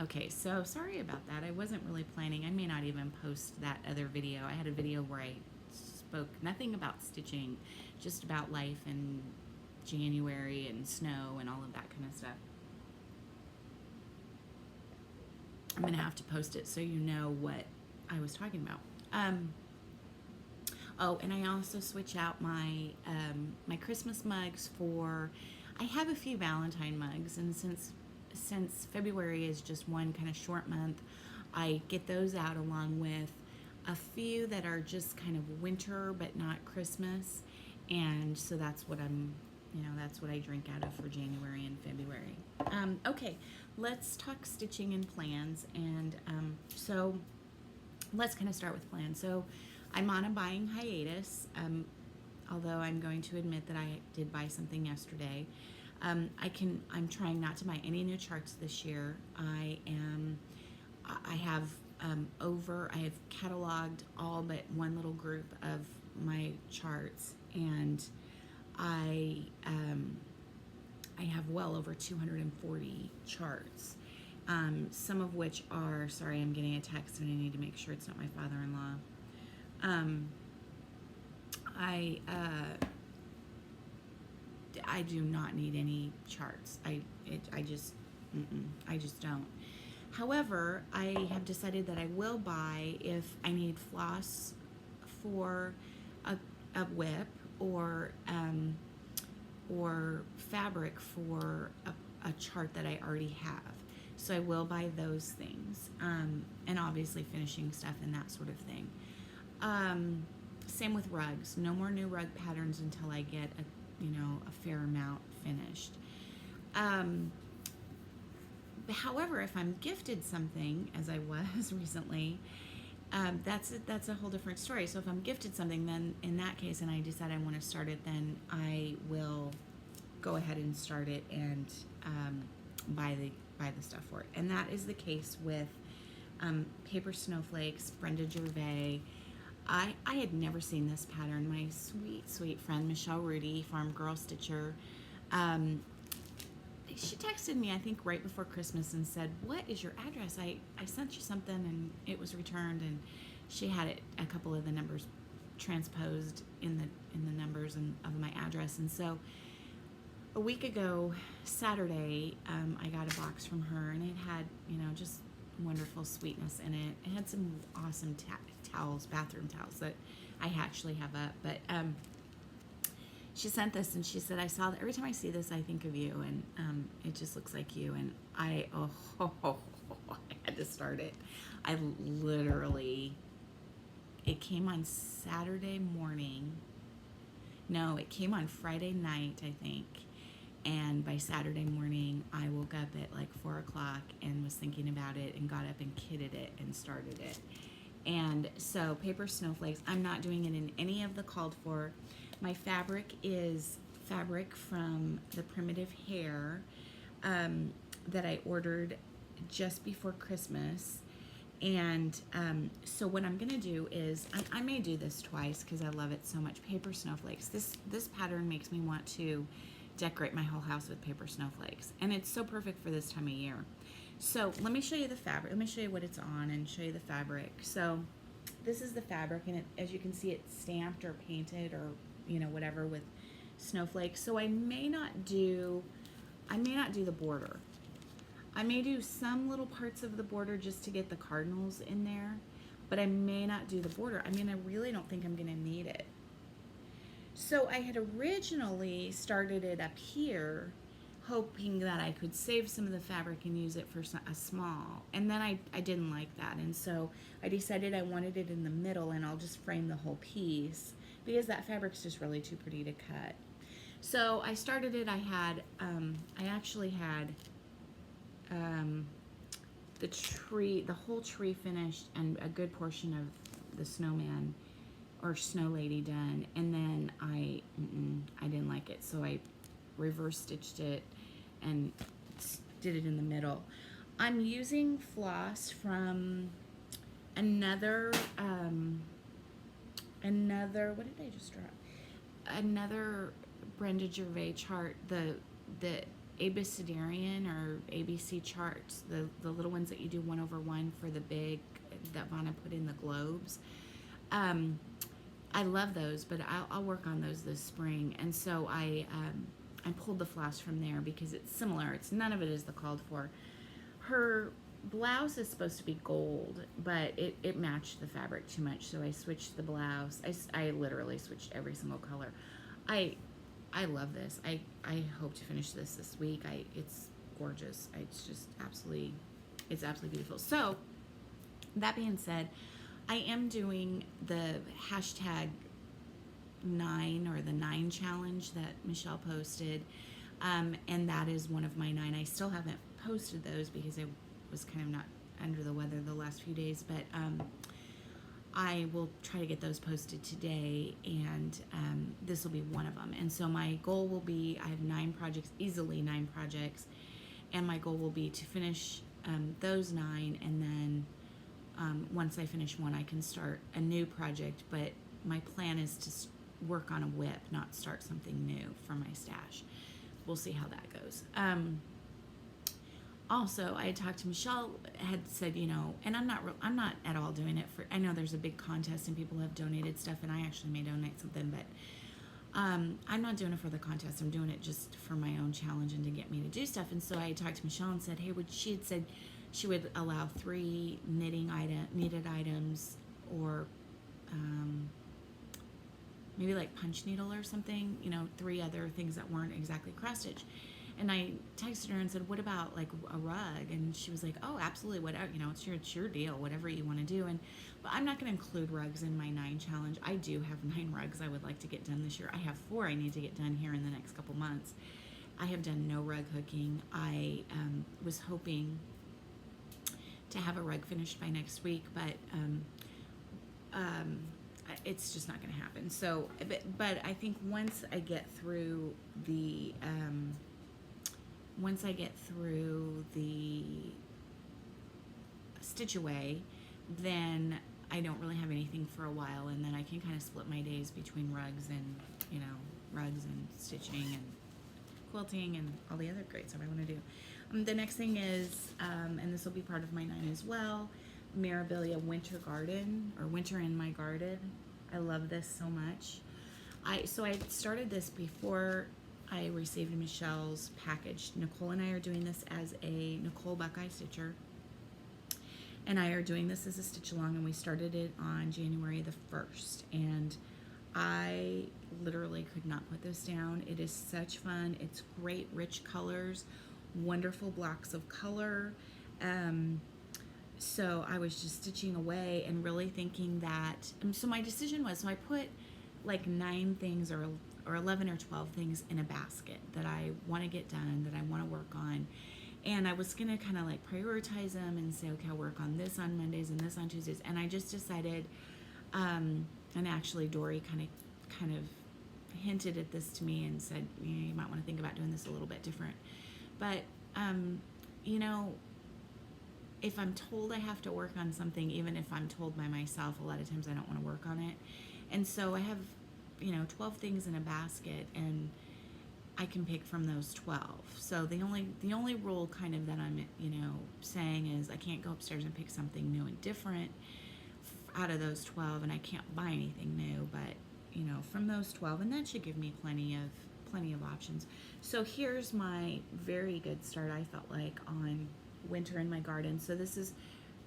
Okay, so sorry about that. I wasn't really planning. I may not even post that other video. I had a video where I spoke nothing about stitching, just about life in January and snow and all of that kind of stuff. I'm gonna have to post it so you know what I was talking about. Oh, and I also switch out my my Christmas mugs for. I have a few Valentine mugs, and since February is just one kind of short month, I get those out along with a few that are just kind of winter but not Christmas, and so that's what that's what I drink out of for January and February. Okay, let's talk stitching and plans, and so let's kind of start with plans. So I'm on a buying hiatus, although I'm going to admit that I did buy something yesterday. I'm trying not to buy any new charts this year. I have cataloged all but one little group of my charts, and I have well over 240 charts. Some of which are, sorry, I'm getting a text and I need to make sure it's not my father-in-law. I do not need any charts. I just don't. However, I have decided that I will buy if I need floss for a whip or fabric for a chart that I already have. So I will buy those things, and obviously finishing stuff and that sort of thing. Same with rugs. No more new rug patterns until I get a fair amount finished. However, if I'm gifted something, as I was recently, that's a whole different story. So if I'm gifted something, then in that case, and I decide I want to start it, then I will go ahead and start it and buy the stuff for it. And that is the case with Paper Snowflakes, Brenda Gervais. I had never seen this pattern. My sweet friend Michelle Rudy, Farm Girl Stitcher, she texted me, I think, right before Christmas and said, "What is your address? I sent you something and it was returned." And she had a couple of the numbers transposed in the numbers of my address. And so a week ago, Saturday, I got a box from her, and it had just wonderful sweetness in it. It had some awesome towels, bathroom towels that I actually have up. But she sent this, and she said, "I saw that every time I see this, I think of you, and it just looks like you." And I had to start it. I literally, it came on Saturday morning. No, it came on Friday night, I think. And by Saturday morning, I woke up at like 4 o'clock and was thinking about it and got up and kitted it and started it. And so Paper Snowflakes, I'm not doing it in any of the called for. My fabric is fabric from the Primitive Hair that I ordered just before Christmas. And so what I'm going to do is, I may do this twice because I love it so much. Paper Snowflakes. This pattern makes me want to decorate my whole house with paper snowflakes, and it's so perfect for this time of year. So let me show you the fabric. Let me show you what it's on and show you the fabric. So this is the fabric, and as you can see, it's stamped or painted or whatever with snowflakes. So I may not do the border. I may do some little parts of the border just to get the cardinals in there, but I may not do the border. I really don't think I'm going to need it. So I had originally started it up here, hoping that I could save some of the fabric and use it for a small. And then I didn't like that. And so I decided I wanted it in the middle, and I'll just frame the whole piece because that fabric's just really too pretty to cut. So I started it. I actually had the whole tree finished and a good portion of the snowman or snow lady done, and then I didn't like it, so I reverse stitched it and did it in the middle. I'm using floss from another what did I just drop? Another Brenda Gervais chart. abecedarian or ABC charts, the little ones that you do 1/1 for the big that Vanna put in the globes. I love those, but I'll work on those this spring. And so I pulled the floss from there because it's similar. It's none of it is the called for. Her blouse is supposed to be gold, but it matched the fabric too much, so I switched the blouse. I literally switched every single color. I love this. I hope to finish this week. It's gorgeous. It's just absolutely beautiful. So that being said, I am doing the #9 or the 9 challenge that Michelle posted, and that is one of my 9. I still haven't posted those because I was kind of not under the weather the last few days, but I will try to get those posted today, and this will be one of them. And so my goal will be, I have 9 projects, easily 9 projects, and my goal will be to finish those 9, and then once I finish one, I can start a new project. But my plan is to work on a whip, not start something new for my stash. We'll see how that goes. Also, I had talked to Michelle, had said, and I'm not at all doing it for, I know there's a big contest and people have donated stuff, and I actually may donate something, but I'm not doing it for the contest. I'm doing it just for my own challenge and to get me to do stuff. And so I had talked to Michelle and said, hey, she had said she would allow 3 knitted items, or maybe like punch needle or something, 3 other things that weren't exactly cross stitch. And I texted her and said, what about like a rug? And she was like, oh, absolutely, whatever, it's your deal, whatever you want to do. But I'm not going to include rugs in my 9 challenge. I do have 9 rugs I would like to get done this year. I have 4 I need to get done here in the next couple months. I have done no rug hooking. I was hoping to have a rug finished by next week, but it's just not going to happen. So, but I think once I get through the stitch away, then I don't really have anything for a while, and then I can kind of split my days between rugs and stitching and quilting and all the other great stuff I want to do. The next thing is, and this will be part of my 9 as well, Mirabilia Winter Garden, or Winter in My Garden. I love this so much. So I started this before I received Michelle's package. Nicole and I are doing this as a Nicole Buckeye Stitcher, and I are doing this as a stitch along, and we started it on January the 1st, and I literally could not put this down. It is such fun. It's great rich colors, wonderful blocks of color. So I was just stitching away and really thinking that, so my decision was, so I put like 9 things or 11 or 12 things in a basket that I want to get done, that I want to work on. And I was going to kind of like prioritize them and say, okay, I'll work on this on Mondays and this on Tuesdays. And I just decided, and actually Dory kind of hinted at this to me and said, you might want to think about doing this a little bit different. But, if I'm told I have to work on something, even if I'm told by myself, a lot of times I don't want to work on it. And so I have, 12 things in a basket, and I can pick from those 12. So the only rule kind of that I'm, saying is I can't go upstairs and pick something new and different out of those 12, and I can't buy anything new, but, from those 12, and that should give me plenty of options. So here's my very good start, I felt like, on Winter in My Garden. So this is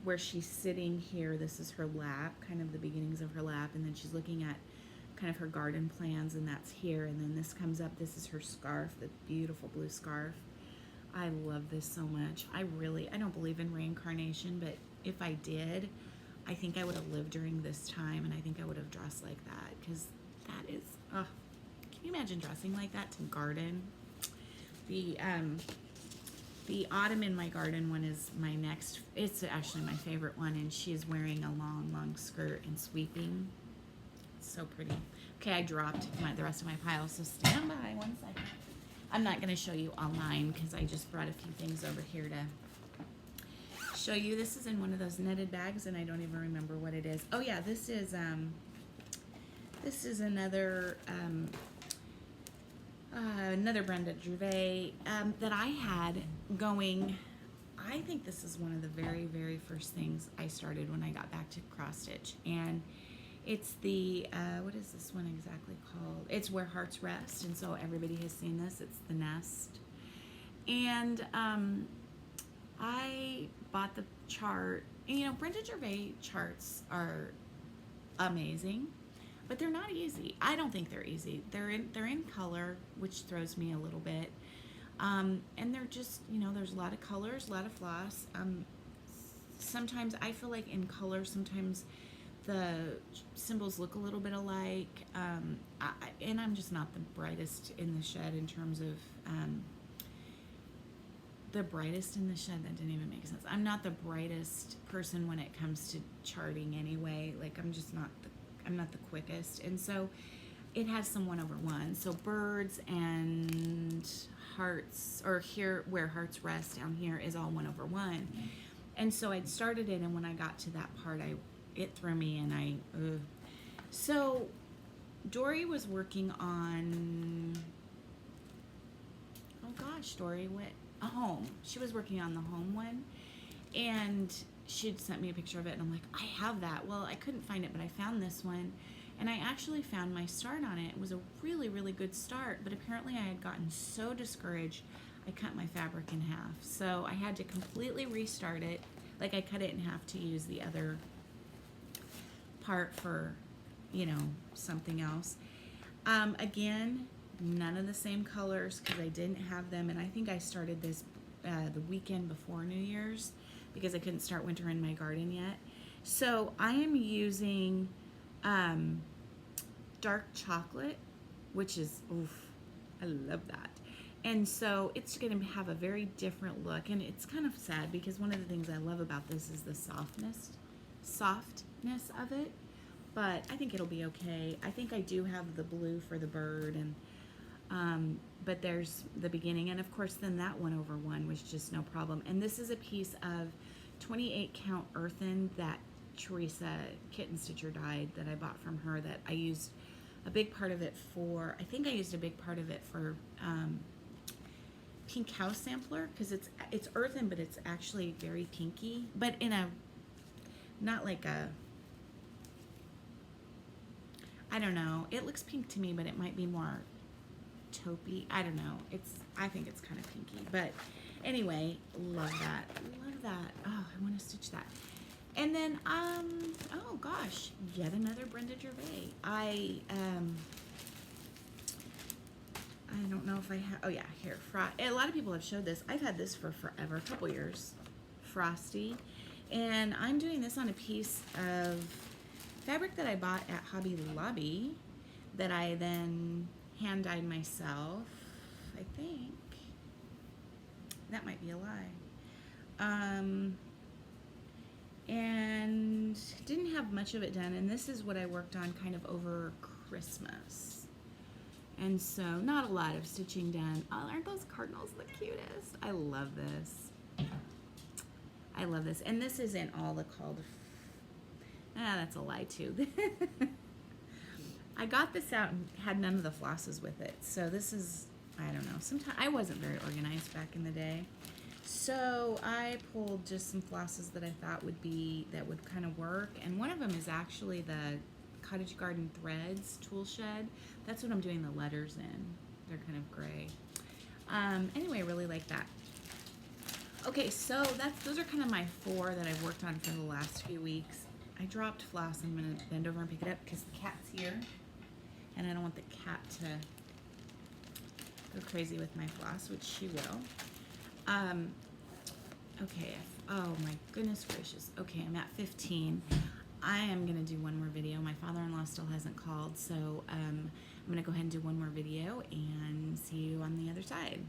where she's sitting here. This is her lap, kind of the beginnings of her lap, and then she's looking at kind of her garden plans, and that's here. And then this comes up. This is her scarf, the beautiful blue scarf. I love this so much. I don't believe in reincarnation, but if I did, I think I would have lived during this time, and I think I would have dressed like that, because that is, can you imagine dressing like that to garden? The Autumn in My Garden one is my next, it's actually my favorite one, and she is wearing a long skirt and sweeping. It's so pretty. Okay, I dropped the rest of my pile, so stand by one second. I'm not going to show you all 9 because I just brought a few things over here to show you. This is in one of those knitted bags, and I don't even remember what it is. Oh yeah, this is another Another Brenda Gervais that I had going. I think this is one of the very, very first things I started when I got back to cross stitch, and it's the what is this one exactly called? It's Where Hearts Rest, and so everybody has seen this. It's the nest, and I bought the chart. And, you know, Brenda Gervais charts are amazing, but they're not easy. I don't think they're easy. They're in color, which throws me a little bit. And they're just, you know, there's a lot of colors, a lot of floss. Sometimes I feel like in color, sometimes the symbols look a little bit alike. And I'm just not the brightest in the shed in terms of the brightest in the shed. That didn't even make sense. I'm not the brightest person when it comes to charting anyway. Like I'm not the quickest. And so it has some 1/1. So birds and hearts, or here Where Hearts Rest down here is all 1/1. And so I'd started it, and when I got to that part, it threw me, and so Dory was working on, oh gosh, Dory, what, a home. She was working on the home one, and she'd sent me a picture of it, and I'm like, I have that. Well, I couldn't find it, but I found this one, and I actually found my start on it. It was a really, really good start, but apparently I had gotten so discouraged, I cut my fabric in half. So I had to completely restart it. Like, I cut it in half to use the other part for, you know, something else. Again, none of the same colors because I didn't have them, and I think I started this the weekend before New Year's because I couldn't start winter in my garden yet. So I am using dark chocolate, which is, oof, I love that. And so it's going to have a very different look, and it's kind of sad because one of the things I love about this is the softness of it, but I think it'll be okay. I think I do have the blue for the bird, and but there's the beginning, and of course then that 1/1 was just no problem. And this is a piece of 28 count earthen that Teresa Kitten Stitcher dyed that I bought from her, that I used a big part of it for, I think I used a big part of it for Pink House Sampler, because it's earthen, but it's actually very pinky, but in a, not like a, I don't know, it looks pink to me, but it might be more taupey. I don't know. I think it's kind of pinky, but anyway, love that. Love that. Oh, I want to stitch that. And then, oh gosh, yet another Brenda Gervais. I don't know if I have, oh yeah, here, a lot of people have showed this. I've had this for forever, a couple years. Frosty. And I'm doing this on a piece of fabric that I bought at Hobby Lobby that I then hand dyed myself, I think. That might be a lie. And didn't have much of it done, and this is what I worked on kind of over Christmas. And so not a lot of stitching done. Oh, aren't those cardinals the cutest? I love this. I love this. And this is in all the called, that's a lie too. I got this out and had none of the flosses with it. So this is, I don't know, sometimes I wasn't very organized back in the day. So I pulled just some flosses that I thought would kind of work. And one of them is actually the Cottage Garden Threads tool shed. That's what I'm doing the letters in. They're kind of gray. Anyway, I really like that. Okay, so those are kind of my 4 that I've worked on for the last few weeks. I dropped Floss. I'm going to bend over and pick it up because the cat's here. And I don't want the cat to go crazy with my floss, which she will. Okay, oh my goodness gracious. Okay, I'm at 15. I am going to do one more video. My father-in-law still hasn't called, so I'm going to go ahead and do one more video and see you on the other side.